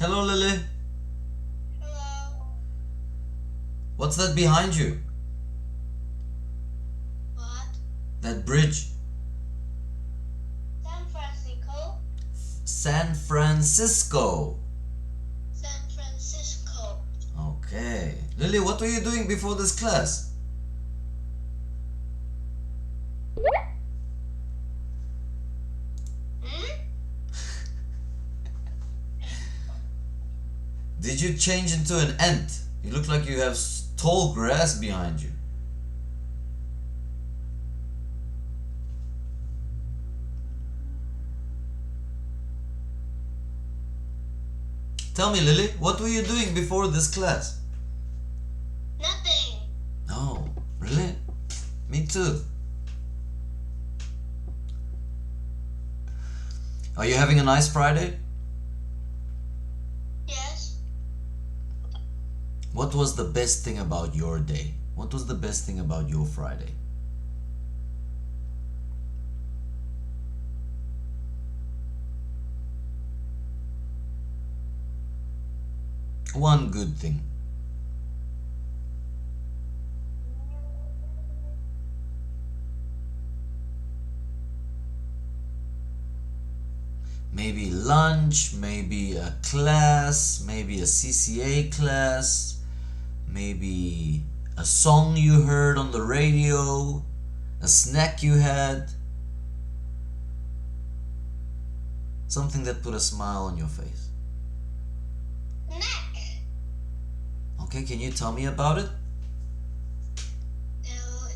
Hello, Lily. Hello. What's that behind you? What? That bridge. San Francisco? San Francisco. San Francisco. Okay. Lily, what were you doing before this class? Hmm? Did you change into an ant? You look like you have tall grass behind you. Tell me, Lily, what were you doing before this class? Nothing. Oh, really? Me too. Are you having a nice Friday? Yes. What was the best thing about your day? What was the best thing about your Friday? One good thing. Maybe lunch, maybe a class, maybe a CCA class, maybe a song you heard on the radio, a snack you had, something that put a smile on your face. Snack. Okay, can you tell me about it?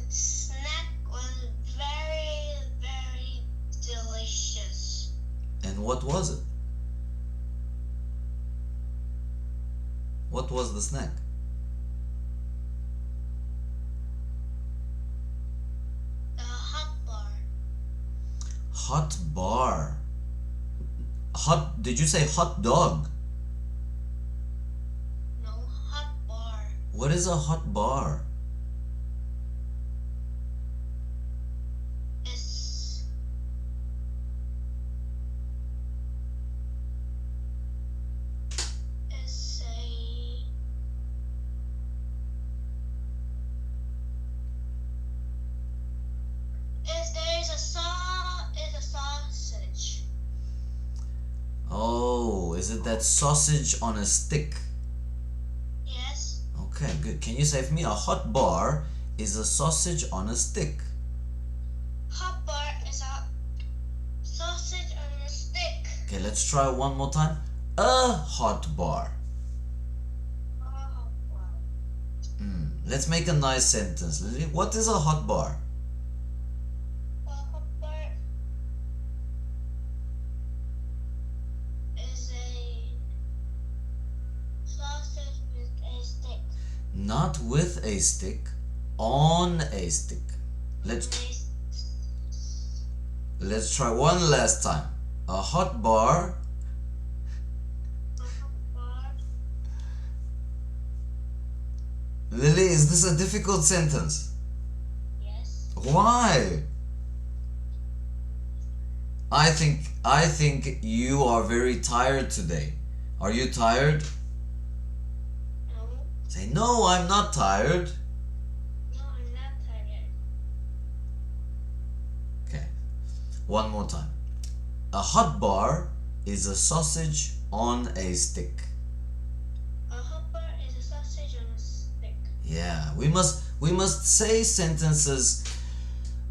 Snack was very, very delicious. And what was it? What was the snack? A hot bar. Hot bar. Did you say hot dog? No, hot bar. What is a hot bar? It's it's a it's a sausage. Oh, is it that sausage on a stick? Yes. Okay, good. Can you say for me a hot bar is a sausage on a stick? Hot bar is a sausage on a stick. Okay, let's try one more time. A hot bar. Oh, wow. Let's make a nice sentence. Lily, what is a hot bar? A hot bar is a sausage with a stick. Not with a stick, on a stick. Let's try one last time. A hot bar. A hot bar Lily, is this a difficult sentence? yes. Why? I think you are very tired today. Are you tired? No. Say no, I'm not tired. No, I'm not tired. Okay. One more time. A hot bar is a sausage on a stick. A hot bar is a sausage on a stick. Yeah, we must say sentences,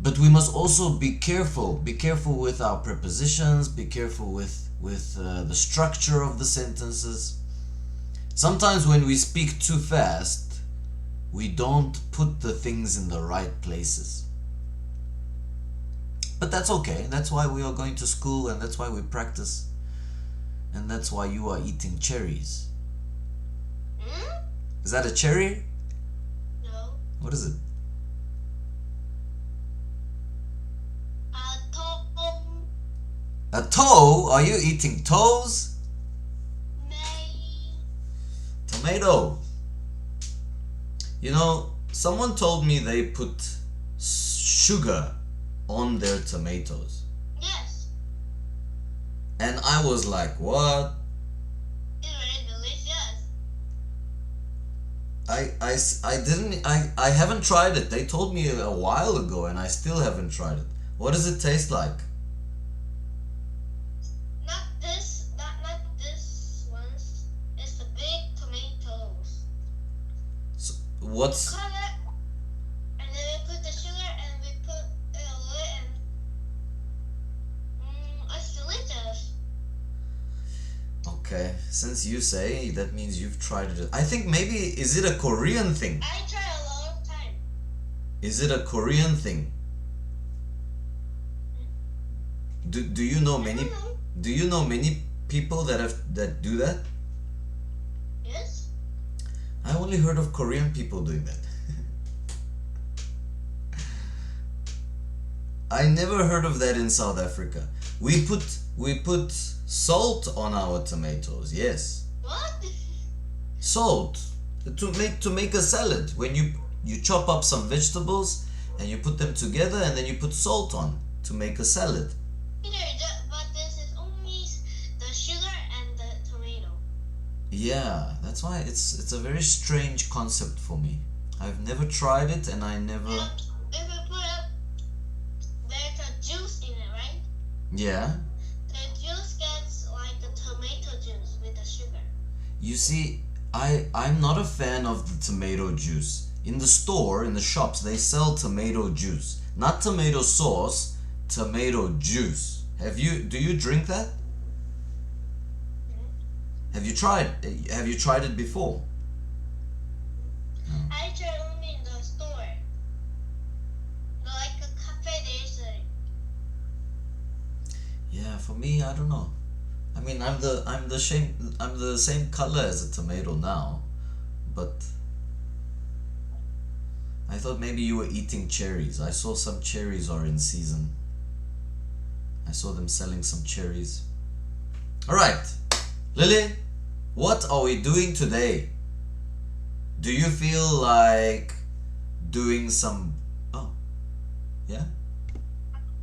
but we must also be careful. Be careful with our prepositions. Be careful with the structure of the sentences. Sometimes when we speak too fast, we don't put the things in the right places. But that's okay. That's why we are going to school, and that's why we practice, and that's why you are eating cherries. Hmm? Is that a cherry? No. What is it? A tom. A toe? Are you eating toes? May. Tomato. You know, someone told me they put sugar on their tomatoes. Yes. And I was like, what? It I haven't tried it. They told me a while ago and I still haven't tried it. What does it taste like? Not this ones. It's the big tomatoes. So, what's Cut it, and then we put the sugar, and we put it away, and it's delicious. okay? Since you say, that means you've tried it. I think maybe is it a Korean thing? I try a lot of time. Is it a Korean thing? Do you know I many? don't know. Do you know many people that do that? Yes. I only heard of Korean people doing that. I never heard of that in South Africa. We put salt on our tomatoes. Yes, What? salt to make a salad. When you chop up some vegetables and you put them together and then you put salt on to make a salad. But this is only the sugar and the tomato. Yeah, that's why it's a very strange concept for me. I've never tried it and I never. If we put up, there's a juice in it, right? Yeah. The juice gets like the tomato juice with the sugar. You see, I'm not a fan of the tomato juice. In the store, in the shops, they sell tomato juice. Not tomato sauce, tomato juice. Do you drink that? Have you tried it before? I try only in the store. Like a cafe they say. Yeah, for me, I don't know. I mean, I'm the same color as a tomato now, but I thought maybe you were eating cherries. I saw some cherries are in season. I saw them selling some cherries. All right, Lily, what are we doing today? Do you feel like doing some? Oh, yeah.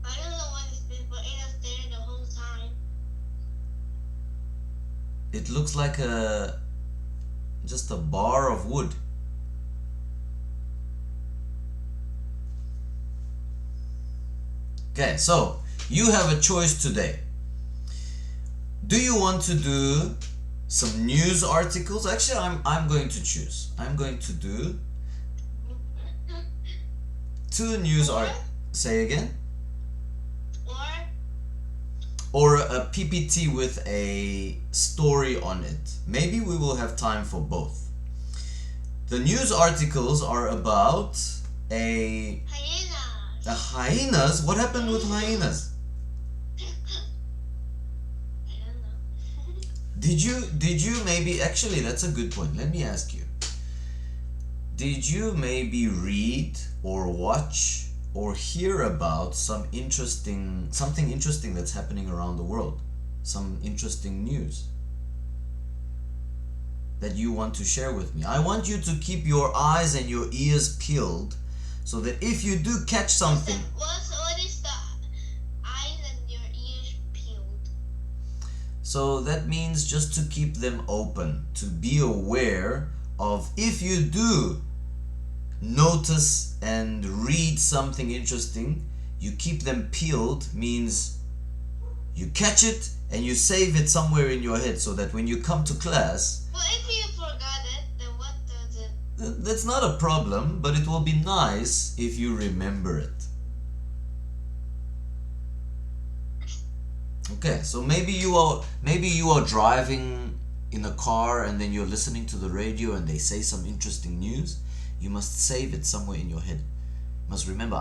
I don't know what it's been, but it was there the whole time. It looks like just a bar of wood. Okay, so you have a choice today. Do you want to do some news articles? Actually, I'm going to choose. I'm going to do two news art. Say again. Or Or a PPT with a story on it. Maybe we will have time for both. The news articles are about a hyenas. What happened with hyenas? I don't know. Did you maybe actually that's a good point. Let me ask you. Did you maybe read or watch or hear about something interesting that's happening around the world? Some interesting news that you want to share with me. I want you to keep your eyes and your ears peeled so that if you do catch something, What is the eyes and your ears peeled? so that means just to keep them open, to be aware of if you do notice and read something interesting, you keep them peeled means you catch it and you save it somewhere in your head so that when you come to class, Well, if you forgot it, then what does it? that's not a problem, but it will be nice if you remember it. Okay, so maybe you are driving in a car and then you're listening to the radio and they say some interesting news. You must save it somewhere in your head. You must remember,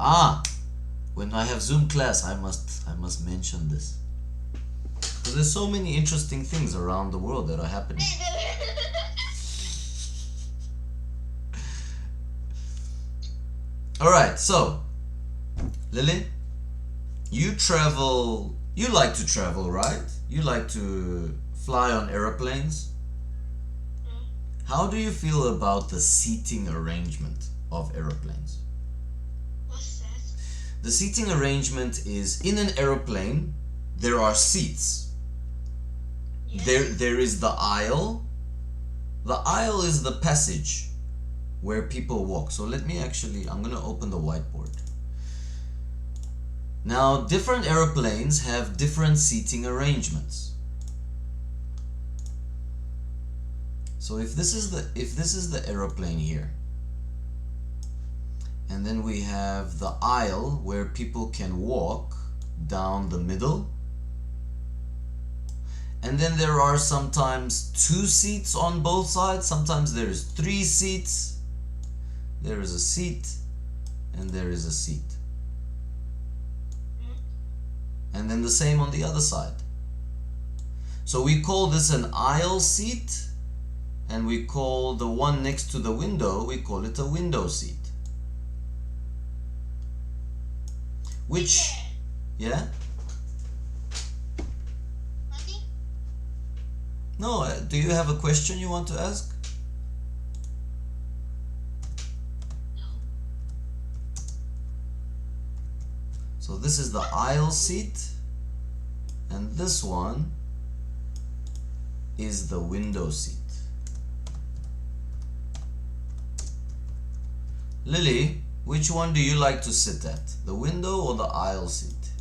when I have Zoom class, I must mention this. Because there's so many interesting things around the world that are happening. Alright, so Lily, you like to travel, right? You like to fly on aeroplanes. How do you feel about the seating arrangement of aeroplanes? What's that? The seating arrangement is in an aeroplane, there are seats. Yes. There is the aisle. The aisle is the passage. where people walk. So let me actually, I'm gonna open the whiteboard. Now, different aeroplanes have different seating arrangements. So if this is the aeroplane here, and then we have the aisle where people can walk down the middle, and then there are sometimes 2 seats on both sides, sometimes there is 3 seats, there is a seat, and there is a seat. And then the same on the other side. So we call this an aisle seat, and we call the one next to the window, we call it a window seat. Which, yeah? Nothing? No, do you have a question you want to ask? No. So this is the aisle seat, and this one is the window seat. Lily, which one do you like to sit at? The window or the aisle seat?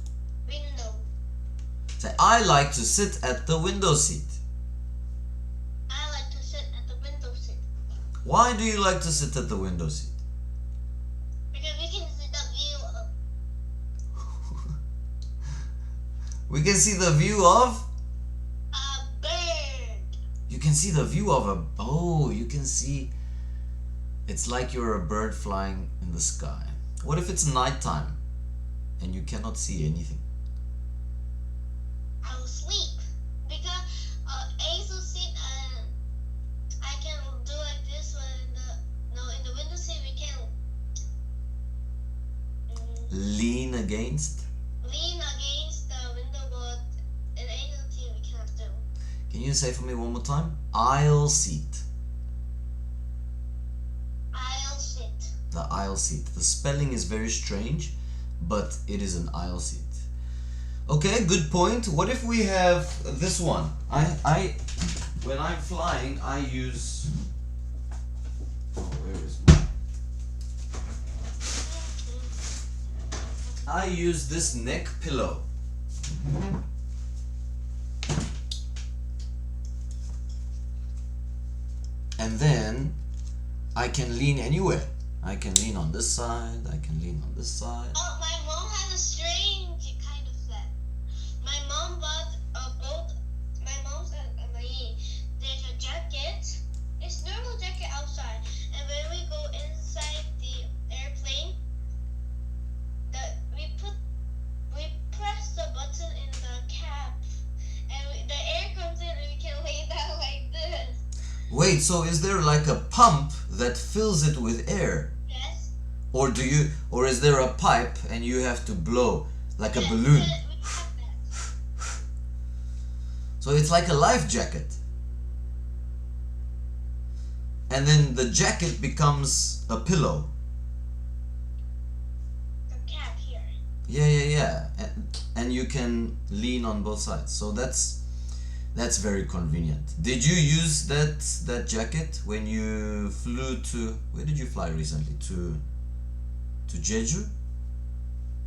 Window. Say, I like to sit at the window seat. I like to sit at the window seat. Why do you like to sit at the window seat? Because we can see the view of We can see the view of? a bird. You can see the view of a... Oh, you can see... It's like you're a bird flying in the sky. What if it's nighttime and you cannot see anything? I will sleep. Because Ace seat I can do like this one in the window seat we can Lean against? lean against the window, but in Ace seat we cannot do. Can you say for me one more time? Aisle seat. I'll sit. The aisle seat. The spelling is very strange, but it is an aisle seat. Okay, good point. What if we have this one? When I'm flying, I use... Oh, where is mine? I use this neck pillow. And then I can lean anywhere. I can lean on this side, I can lean on this side. Oh, my mom has a strange kind of set. My mom bought both. My mom's there's a jacket. It's normal jacket outside, and when we go inside the airplane, we press the button in the cap, and the air comes in, and we can lay down like this. Wait, so is there like a pump that fills it with air? Yes. Or is there a pipe and you have to blow like a Yes, balloon? We have that. So it's like a life jacket. And then the jacket becomes a pillow. The cap here. Yeah. And you can lean on both sides. So that's very convenient. Did you use that jacket when you flew to... Where did you fly recently? To Jeju?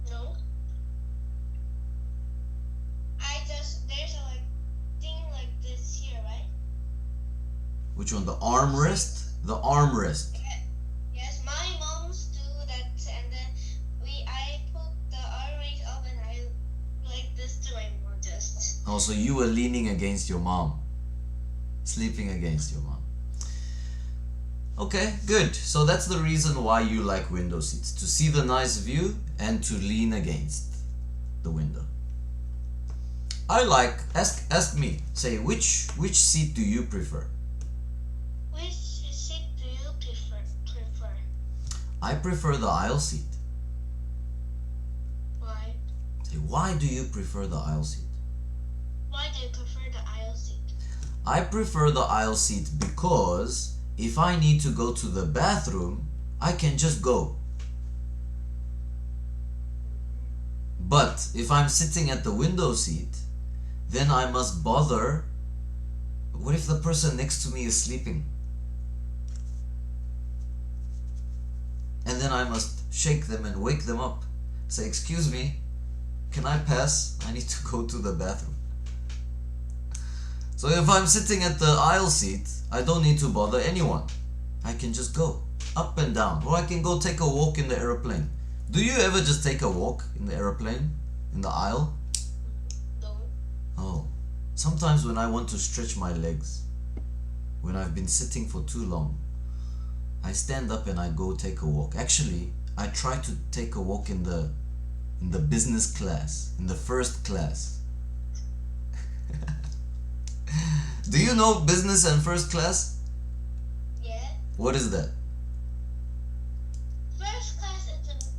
No. There's a thing like this here, right? Which one? The armrest? The armrest. Yes, my mom's do that, and then I put the armrest up and I like this to my mom just. Oh, so you were leaning against your mom. Sleeping against your mom. Okay, good. So that's the reason why you like window seats. To see the nice view and to lean against the window. Ask me. Say, which seat do you prefer? Which seat do you prefer? I prefer the aisle seat. Why? Say, why do you prefer the aisle seat? Why do you prefer the aisle seat? I prefer the aisle seat because if I need to go to the bathroom, I can just go. But if I'm sitting at the window seat, then I must bother. What if the person next to me is sleeping? and then I must shake them and wake them up. Say, excuse me, can I pass? I need to go to the bathroom. So if I'm sitting at the aisle seat, I don't need to bother anyone. I can just go up and down, or I can go take a walk in the aeroplane. Do you ever just take a walk in the aeroplane, in the aisle? No. Oh, sometimes when I want to stretch my legs, when I've been sitting for too long, I stand up and I go take a walk. Actually, I try to take a walk in the business class, in the first class. Do you know business and first class? Yeah. What is that? First class is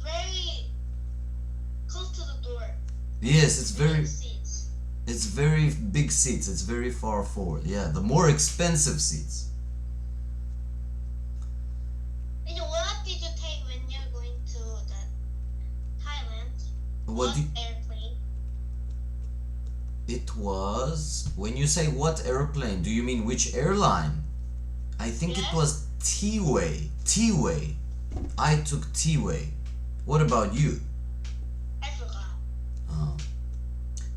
very close to the door. Yes, it's very Seats. big seats. It's very far forward. Yeah, the more expensive seats. And what did you take when you're going to the Thailand? What do you, airplane? it was, when you say what airplane, do you mean which airline? I think it Yes. was T-Way. T-Way. I took T-Way. What about you? I forgot. Oh.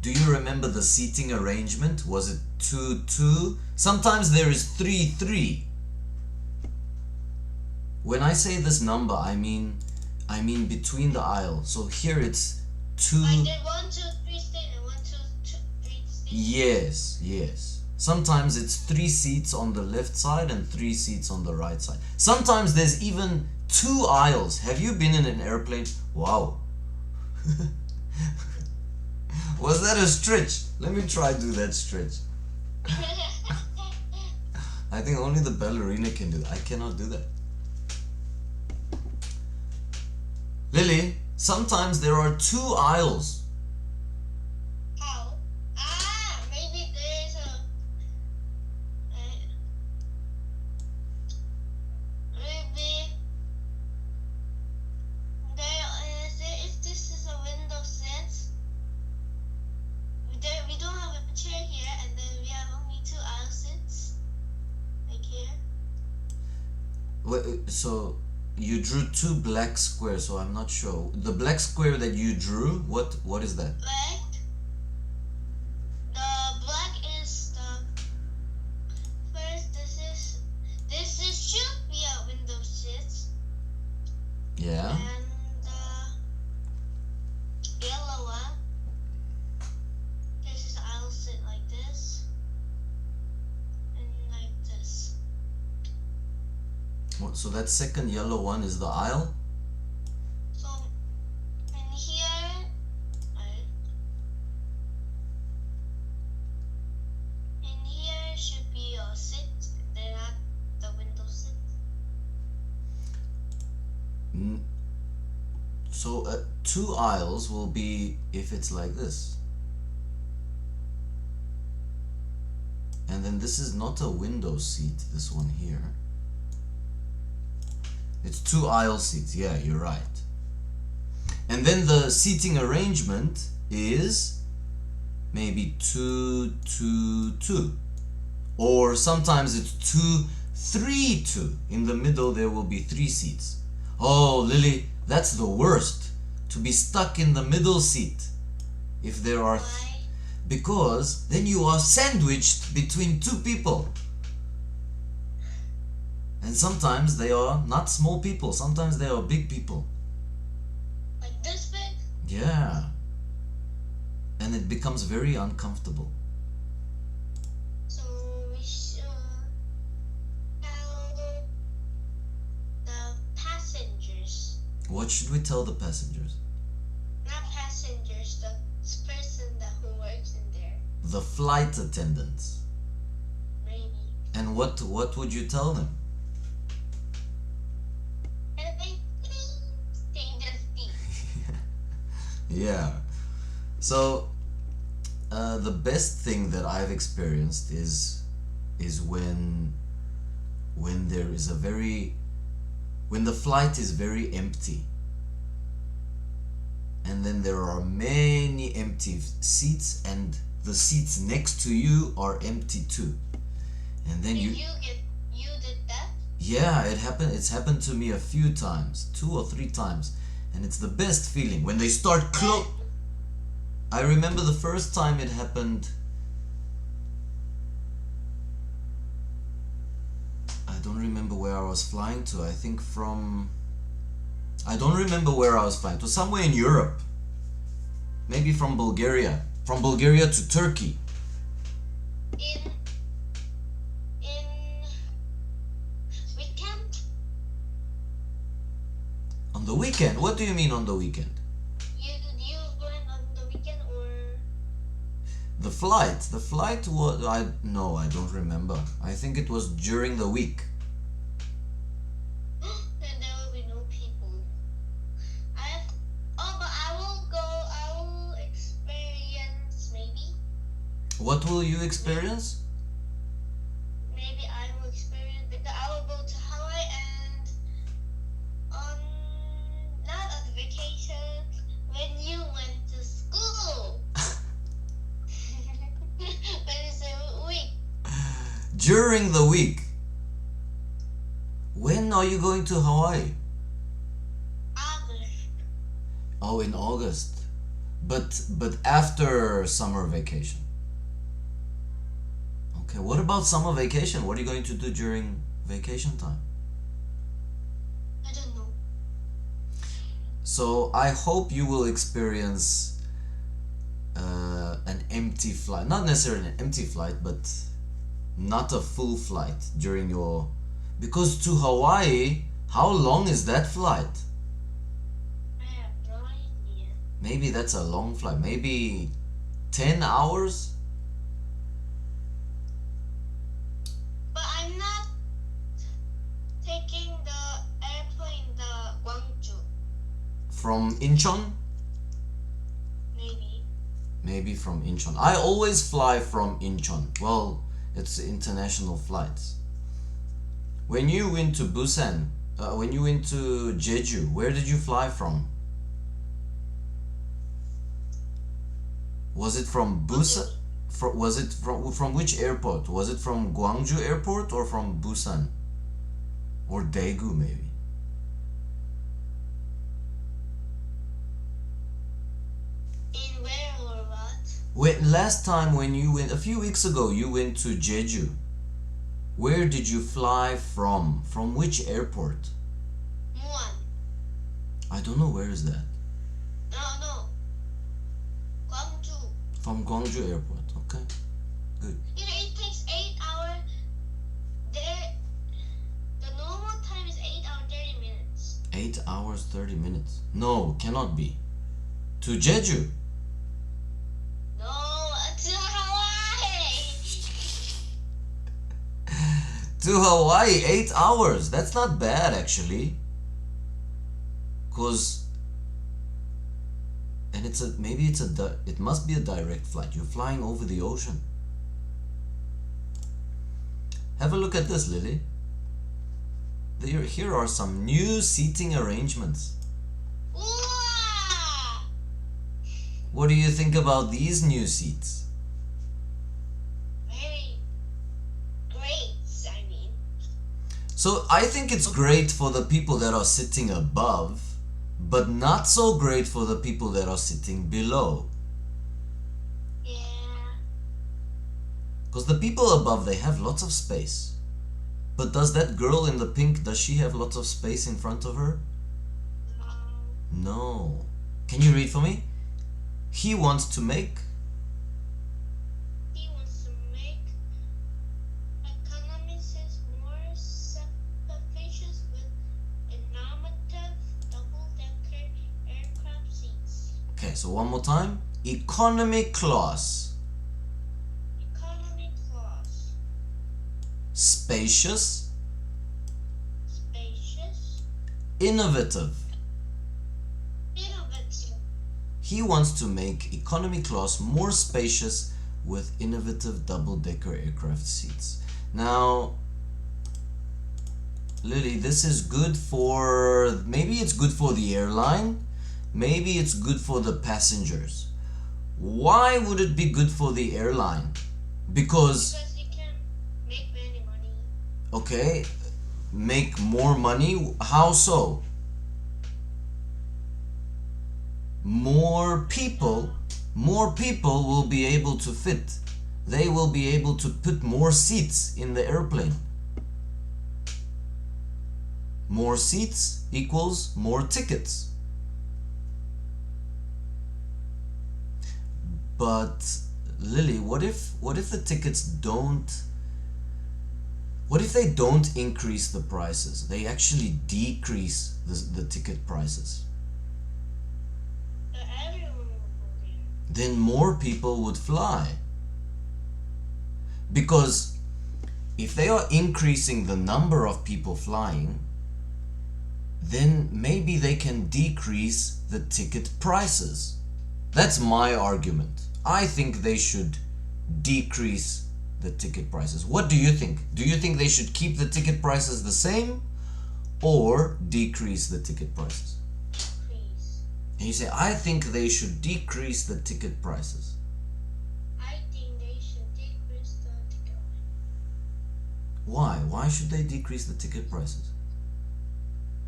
Do you remember the seating arrangement? Was it 2-2? Sometimes there is 3-3. When I say this number, I mean between the aisle. So here it's 2. Like there 1, 2, 3 seats and 1, 2, 3 seats. Yes, yes. Sometimes it's 3 seats on the left side and 3 seats on the right side. Sometimes there's even 2 aisles. Have you been in an airplane? Wow. Was that a stretch? Let me try do that stretch. I think only the ballerina can do that. I cannot do that. Lily, sometimes there are 2 aisles. How? Ah, maybe there's maybe if this is a window seat. We don't have a chair here, and then we have only 2 aisle seats. Like here. So you drew 2 black squares, so I'm not sure. The black square that you drew, what is that? Black. The black is the first. This is should be a window seat, Yeah. and the yellow one. This is aisle seat like this, and like this. So that second yellow one is the aisle? So in here, in here should be a seat. They're not the window seat. So 2 aisles will be if it's like this. And then this is not a window seat, this one here. It's 2 aisle seats, yeah, you're right. And then the seating arrangement is maybe 2, 2, 2. Or sometimes it's 2, 3, 2. In the middle there will be 3 seats. Oh, Lily, that's the worst. To be stuck in the middle seat. If there are... Why? Because then you are sandwiched between 2 people. And sometimes they are not small people, sometimes they are big people. Like this big? Yeah. And it becomes very uncomfortable. So we should tell the passengers. What should we tell the passengers? Not passengers, the person who works in there. The flight attendants. Maybe. And what would you tell them? And they just eat. Yeah. So the best thing that I've experienced is when there is when the flight is very empty, and then there are many empty seats, and the seats next to you are empty too, and then You did that? Yeah, it's happened to me a few times, 2 or 3 times, and it's the best feeling when they start I remember the first time it happened. I don't remember where I was flying to. I think from. I don't remember where I was flying to. Somewhere in Europe. Maybe from Bulgaria. From Bulgaria to Turkey. In weekend, On the weekend? What do you mean on the weekend? you going on the weekend or The flight. The flight was. No, I don't remember. I think it was during the week. then there will be no people. I have, oh, but I will go. I will experience maybe. What will you experience? Maybe I will experience because I will go to Hawaii and on not on vacation when you went to school. When it's a week. During the week. When are you going to Hawaii? August. Oh, in August. But after summer vacation. Okay, what about summer vacation? What are you going to do during vacation time? I don't know. So I hope you will experience an empty flight. Not necessarily an empty flight, but not a full flight during your. Because to Hawaii, how long is that flight? I have no idea. Maybe that's a long flight. Maybe 10 hours? But I'm not taking the airplane, the Gwangju. From Incheon? Maybe. Maybe from Incheon. I always fly from Incheon. Well, it's international flights. When you went to Busan, when you went to Jeju, where did you fly from? Was it from Busan? Was it from which airport? Was it from Gwangju Airport or from Busan? Or Daegu maybe? In where or what? Last time when you went, a few weeks ago, you went to Jeju. Where did you fly from? From which airport? Muan. I don't know, where is that? No. Gwangju. From Gwangju Airport. Okay, good. You know, it takes 8 hours. There, the normal time is 8 hours 30 minutes. 8 hours 30 minutes. No, cannot be. To Jeju. No, to Hawaii. To Hawaii, 8 hours. That's not bad actually. Cause and it must be a direct flight. You're flying over the ocean. Have a look at this, Lily. Here are some new seating arrangements. Wow. What do you think about these new seats? Very great, I mean. So I think it's great for the people that are sitting above, but not so great for the people that are sitting below. Yeah. Because the people above, they have lots of space. But does that girl in the pink, does she have lots of space in front of her? No. Can you read for me? He wants to make. He wants to make economy says more spacious with innovative double-decker aircraft seats. Okay, so one more time. Economy class. Economy class. Spacious. Spacious. Innovative. Innovative. He wants to make economy class more spacious with innovative double-decker aircraft seats. Now, Lily, this is good for, maybe it's good for the airline, maybe it's good for the passengers. Why would it be good for the airline? Because, Because you can make many money. okay, make more money. How so? More people will be able to fit. They will be able to put more seats in the airplane. More seats equals more tickets. But Lily, what if the tickets don't, what if they don't increase the prices? They actually decrease the ticket prices. Everyone will go there. Then more people would fly. Because if they are increasing the number of people flying, then maybe they can decrease the ticket prices. That's my argument. I think they should decrease the ticket prices. What do you think? Do you think they should keep the ticket prices the same or decrease the ticket prices? Please. And you say, I think they should decrease the ticket prices. I think they should decrease the ticket. Why? Why should they decrease the ticket prices?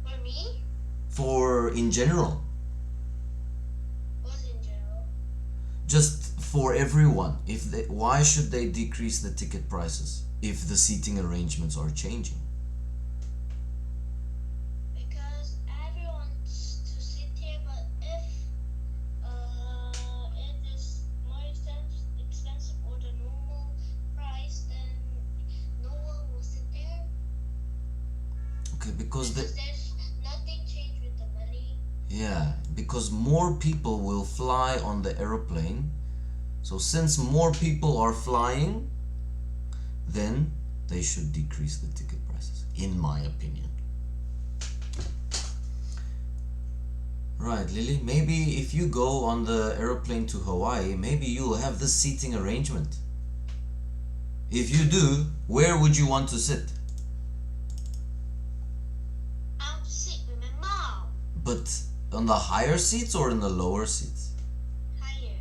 For me? For in general. What's in general? Just for everyone. Why should they decrease the ticket prices if the seating arrangements are changing? Because everyone wants to sit here, but if it is more expensive or the normal price, then no one will sit there. Okay, because Because there's nothing changed with the money. yeah, because more people will fly on the aeroplane. So since more people are flying, then they should decrease the ticket prices, in my opinion. Right, Lily, maybe if you go on the aeroplane to Hawaii, maybe you'll have this seating arrangement. If you do, where would you want to sit? I'll sit with my mom. But on the higher seats or in the lower seats? Higher.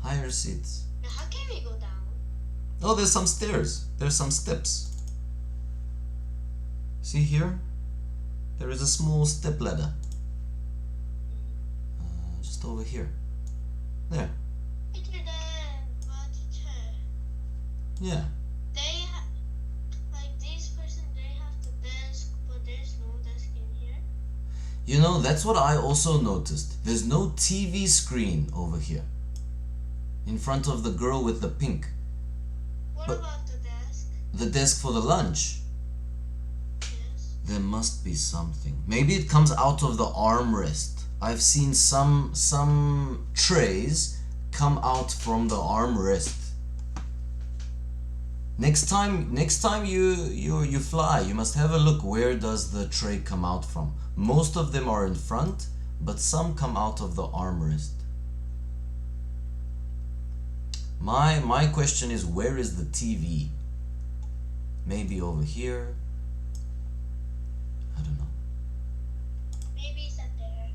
Higher seats. Now how can we go down? Oh, there's some stairs. There's some steps. See here? There is a small step ladder. Just over here. There. Better than but Yeah. like this person, they have the desk, but there's no desk in here. You know, that's what I also noticed. There's no TV screen over here. In front of the girl with the pink. What But- about the desk? The desk for the lunch. Yes. There must be something. Maybe it comes out of the armrest. I've seen some trays come out from the armrest. Next time you fly, you must have a look, where does the tray come out from? Most of them are in front, but some come out of the armrest. My question is, where is the TV? Maybe over here. I don't know. Maybe it's up there.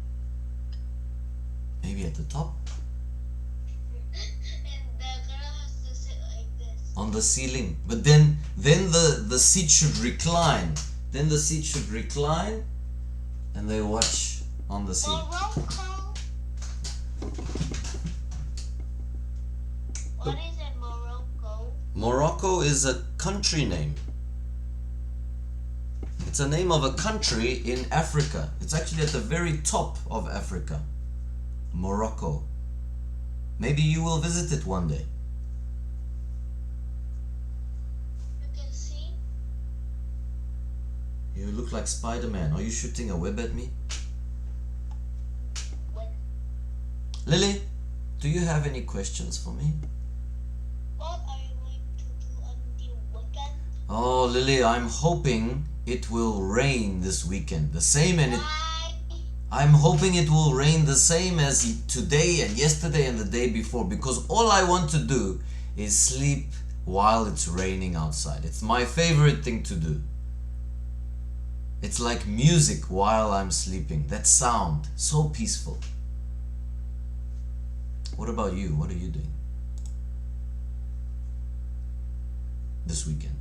Maybe at the top? And the girl has to sit like this. On the ceiling. But then the seat should recline. Then the seat should recline and they watch on the ceiling. Morocco. What is it, Morocco? Morocco is a country name. It's a name of a country in Africa. It's actually at the very top of Africa. Morocco. Maybe you will visit it one day. You can see. You look like Spider-Man. Are you shooting a web at me? What? Lily, do you have any questions for me? What are you going to do on the weekend? Oh, Lily, I'm hoping it will rain this weekend. The same, and Why? I'm hoping it will rain the same as today and yesterday and the day before, because all I want to do is sleep while it's raining outside. It's my favorite thing to do. It's like music while I'm sleeping. That sound, so peaceful. What about you? What are you doing this weekend?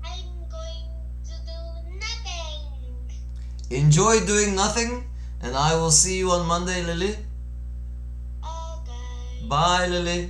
I Enjoy doing nothing, and I will see you on Monday, Lily. Okay. Bye, Lily.